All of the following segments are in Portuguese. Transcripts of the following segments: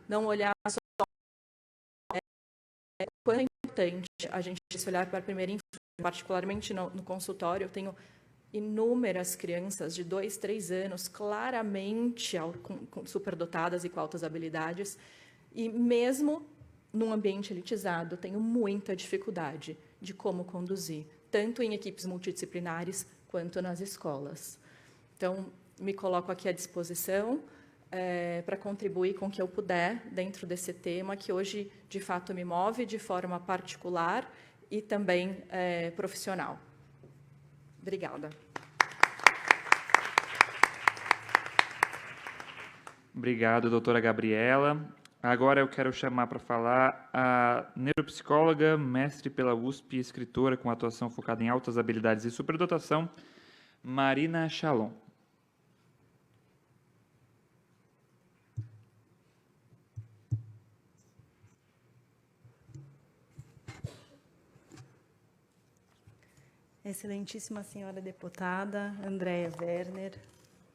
não olhar só quanto é importante a gente se olhar para a primeira infância. Particularmente no consultório, eu tenho inúmeras crianças de 2, 3 anos, claramente superdotadas e com altas habilidades, e mesmo num ambiente elitizado, tenho muita dificuldade de como conduzir, tanto em equipes multidisciplinares quanto nas escolas. Então, me coloco aqui à disposição para contribuir com o que eu puder dentro desse tema, que hoje, de fato, me move de forma particular e também profissional. Obrigada. Obrigado, doutora Gabriela. Agora eu quero chamar para falar a neuropsicóloga, mestre pela USP, escritora com atuação focada em altas habilidades e superdotação, Marina Chalon. Excelentíssima senhora deputada Andréa Werner,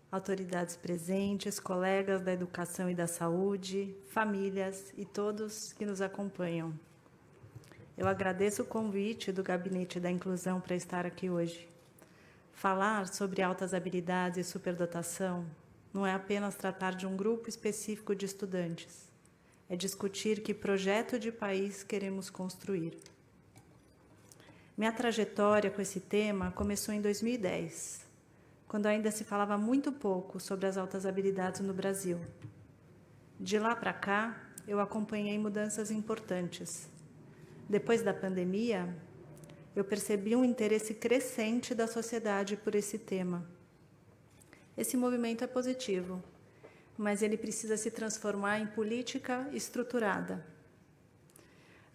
autoridades presentes, colegas da educação e da saúde, famílias e todos que nos acompanham. Eu agradeço o convite do Gabinete da Inclusão para estar aqui hoje. Falar sobre altas habilidades e superdotação não é apenas tratar de um grupo específico de estudantes, é discutir que projeto de país queremos construir. Minha trajetória com esse tema começou em 2010, quando ainda se falava muito pouco sobre as altas habilidades no Brasil. De lá para cá, eu acompanhei mudanças importantes. Depois da pandemia, eu percebi um interesse crescente da sociedade por esse tema. Esse movimento é positivo, mas ele precisa se transformar em política estruturada.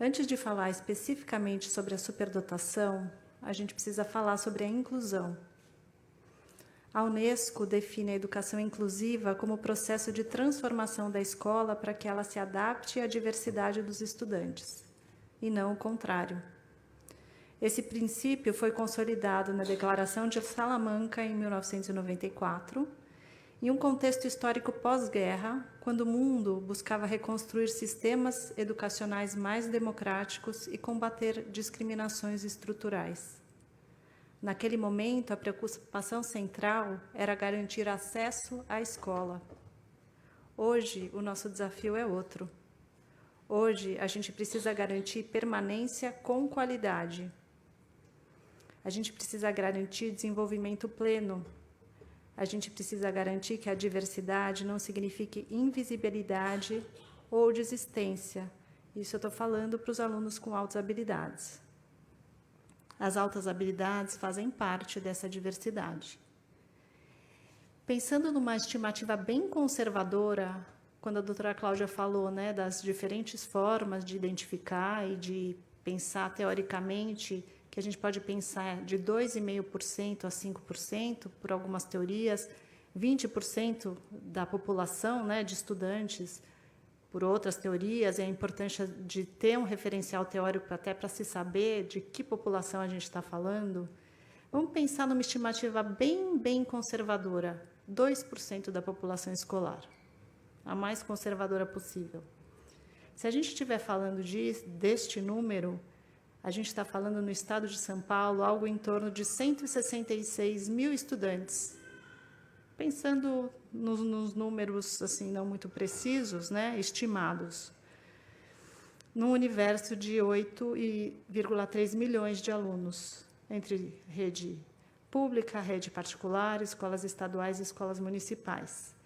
Antes de falar especificamente sobre a superdotação, a gente precisa falar sobre a inclusão. A Unesco define a educação inclusiva como processo de transformação da escola para que ela se adapte à diversidade dos estudantes, e não o contrário. Esse princípio foi consolidado na Declaração de Salamanca, em 1994, em um contexto histórico pós-guerra, quando o mundo buscava reconstruir sistemas educacionais mais democráticos e combater discriminações estruturais. Naquele momento, a preocupação central era garantir acesso à escola. Hoje, o nosso desafio é outro. Hoje, a gente precisa garantir permanência com qualidade. A gente precisa garantir desenvolvimento pleno. A gente precisa garantir que a diversidade não signifique invisibilidade ou desistência. Isso eu estou falando para os alunos com altas habilidades. As altas habilidades fazem parte dessa diversidade. Pensando numa estimativa bem conservadora, quando a doutora Cláudia falou, né, das diferentes formas de identificar e de pensar teoricamente, que a gente pode pensar de 2,5% a 5%, por algumas teorias, 20% da população, né, de estudantes, por outras teorias, e a importância de ter um referencial teórico até para se saber de que população a gente está falando. Vamos pensar numa estimativa bem conservadora, 2% da população escolar, a mais conservadora possível. Se a gente estiver falando deste número, a gente está falando no estado de São Paulo algo em torno de 166 mil estudantes. Pensando nos números assim, não muito precisos, né, estimados, num universo de 8,3 milhões de alunos, entre rede pública, rede particular, escolas estaduais e escolas municipais.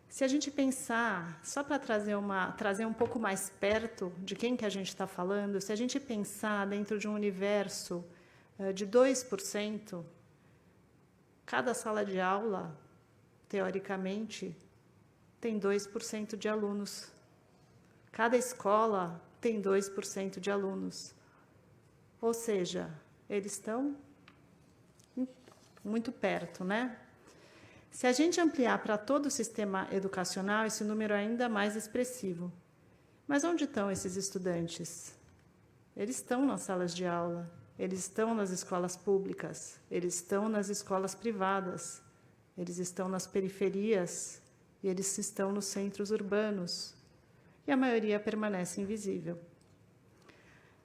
Se a gente pensar, só para trazer um pouco mais perto de quem que a gente está falando, se a gente pensar dentro de um universo de 2%, cada sala de aula, teoricamente, tem 2% de alunos. Cada escola tem 2% de alunos. Ou seja, eles estão muito perto, né? Se a gente ampliar para todo o sistema educacional, esse número é ainda mais expressivo. Mas onde estão esses estudantes? Eles estão nas salas de aula, eles estão nas escolas públicas, eles estão nas escolas privadas. Eles estão nas periferias e eles estão nos centros urbanos. E a maioria permanece invisível.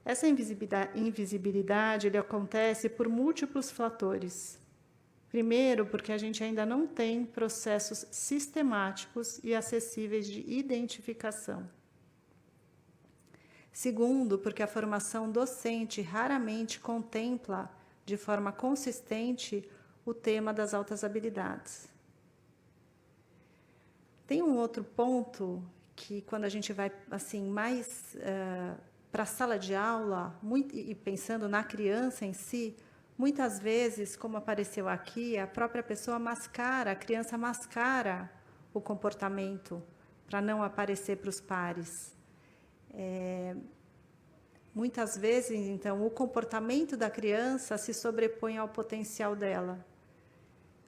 Essa invisibilidade ele acontece por múltiplos fatores. Primeiro, porque a gente ainda não tem processos sistemáticos e acessíveis de identificação. Segundo, porque a formação docente raramente contempla de forma consistente o tema das altas habilidades. Tem um outro ponto que, quando a gente vai assim mais para a sala de aula, e pensando na criança em si, muitas vezes, como apareceu aqui, a própria pessoa mascara, a criança mascara o comportamento para não aparecer para os pares. Muitas vezes, então, o comportamento da criança se sobrepõe ao potencial dela.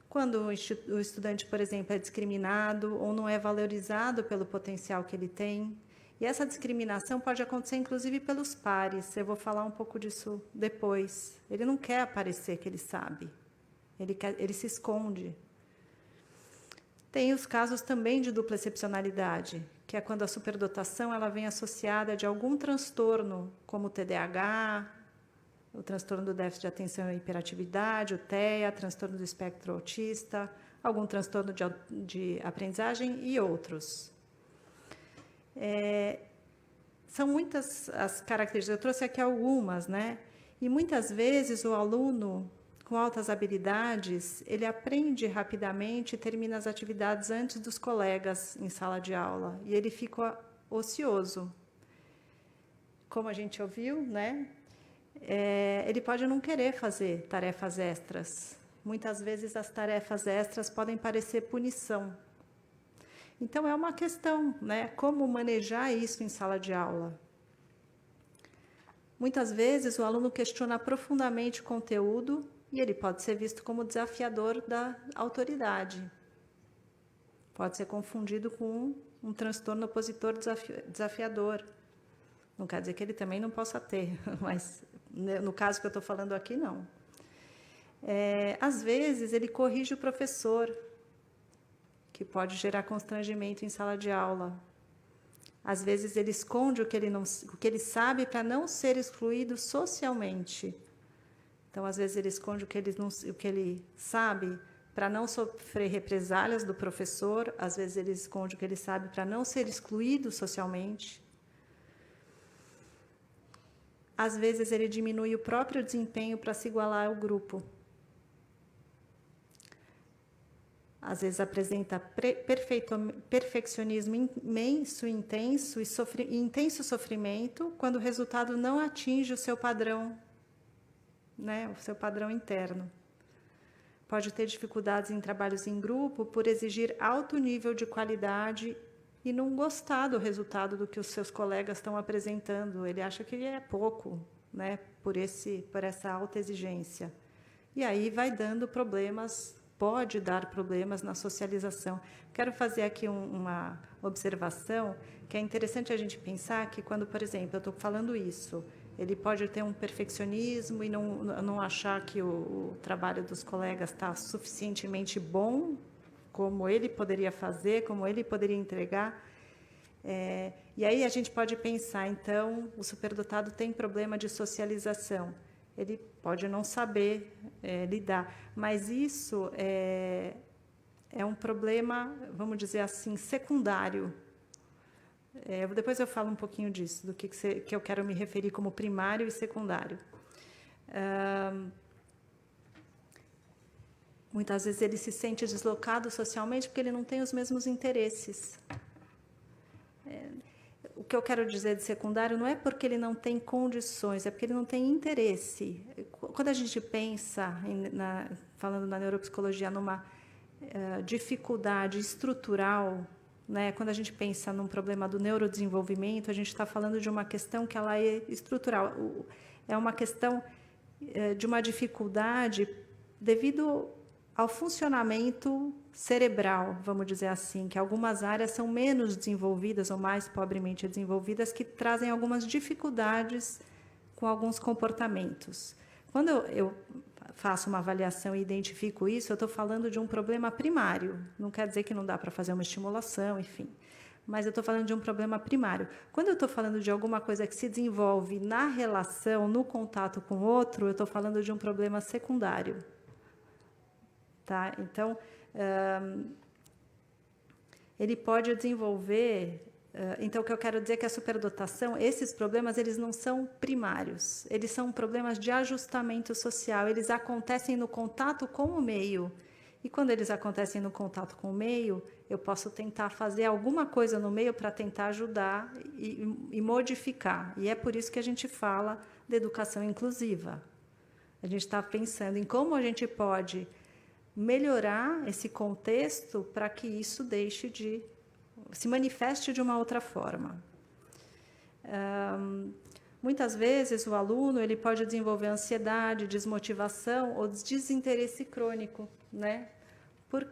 Quando o estudante, por exemplo, é discriminado ou não é valorizado pelo potencial que ele tem, e essa discriminação pode acontecer, inclusive, pelos pares. Eu vou falar um pouco disso depois. Ele não quer aparecer que ele sabe. Ele se esconde. Tem os casos também de dupla excepcionalidade, que é quando a superdotação ela vem associada de algum transtorno, como o TDAH, o transtorno do déficit de atenção e hiperatividade, o TEA, transtorno do espectro autista, algum transtorno de aprendizagem e outros. São muitas as características, eu trouxe aqui algumas, né? E muitas vezes o aluno com altas habilidades, ele aprende rapidamente e termina as atividades antes dos colegas em sala de aula, e ele fica ocioso. Como a gente ouviu, né? Ele pode não querer fazer tarefas extras. Muitas vezes as tarefas extras podem parecer punição. Então, é uma questão, né? Como manejar isso em sala de aula? Muitas vezes o aluno questiona profundamente o conteúdo e ele pode ser visto como desafiador da autoridade. Pode ser confundido com um transtorno opositor desafiador. Não quer dizer que ele também não possa ter, mas no caso que eu estou falando aqui, não. Às vezes, ele corrige o professor, que pode gerar constrangimento em sala de aula. Às vezes, ele esconde o que ele sabe para não ser excluído socialmente. Então, às vezes, ele esconde o que ele sabe para não sofrer represálias do professor. Às vezes, ele esconde o que ele sabe para não ser excluído socialmente. Às vezes, ele diminui o próprio desempenho para se igualar ao grupo. Às vezes, apresenta perfeccionismo imenso, intenso e intenso sofrimento quando o resultado não atinge o seu padrão, né, o seu padrão interno. Pode ter dificuldades em trabalhos em grupo por exigir alto nível de qualidade e não gostar do resultado do que os seus colegas estão apresentando. Ele acha que é pouco, né, por essa alta exigência. E aí vai dando problemas, pode dar problemas na socialização. Quero fazer aqui uma observação, que é interessante a gente pensar que quando, por exemplo, eu estou falando isso, ele pode ter um perfeccionismo e não achar que o trabalho dos colegas está suficientemente bom, como ele poderia fazer, como ele poderia entregar. E aí a gente pode pensar, então, o superdotado tem problema de socialização. Ele pode não saber lidar, mas isso é um problema, vamos dizer assim, secundário. Depois eu falo um pouquinho disso, do que eu quero me referir como primário e secundário. Muitas vezes ele se sente deslocado socialmente porque ele não tem os mesmos interesses. O que eu quero dizer de secundário não é porque ele não tem condições, é porque ele não tem interesse. Quando a gente pensa, falando na neuropsicologia, numa dificuldade estrutural, né, quando a gente pensa num problema do neurodesenvolvimento, a gente está falando de uma questão que ela é estrutural. É uma questão de uma dificuldade devido ao funcionamento cerebral, vamos dizer assim, que algumas áreas são menos desenvolvidas ou mais pobremente desenvolvidas, que trazem algumas dificuldades com alguns comportamentos. Quando eu faço uma avaliação e identifico isso, eu estou falando de um problema primário. Não quer dizer que não dá para fazer uma estimulação, enfim. Mas eu estou falando de um problema primário. Quando eu estou falando de alguma coisa que se desenvolve na relação, no contato com o outro, eu estou falando de um problema secundário. Tá? Então, ele pode desenvolver... Então, o que eu quero dizer é que a superdotação, esses problemas, eles não são primários. Eles são problemas de ajustamento social. Eles acontecem no contato com o meio. E quando eles acontecem no contato com o meio, eu posso tentar fazer alguma coisa no meio para tentar ajudar e modificar. E é por isso que a gente fala de educação inclusiva. A gente está pensando em como a gente pode melhorar esse contexto para que isso deixe de se manifeste de uma outra forma. Muitas vezes o aluno ele pode desenvolver ansiedade, desmotivação ou desinteresse crônico, né? Por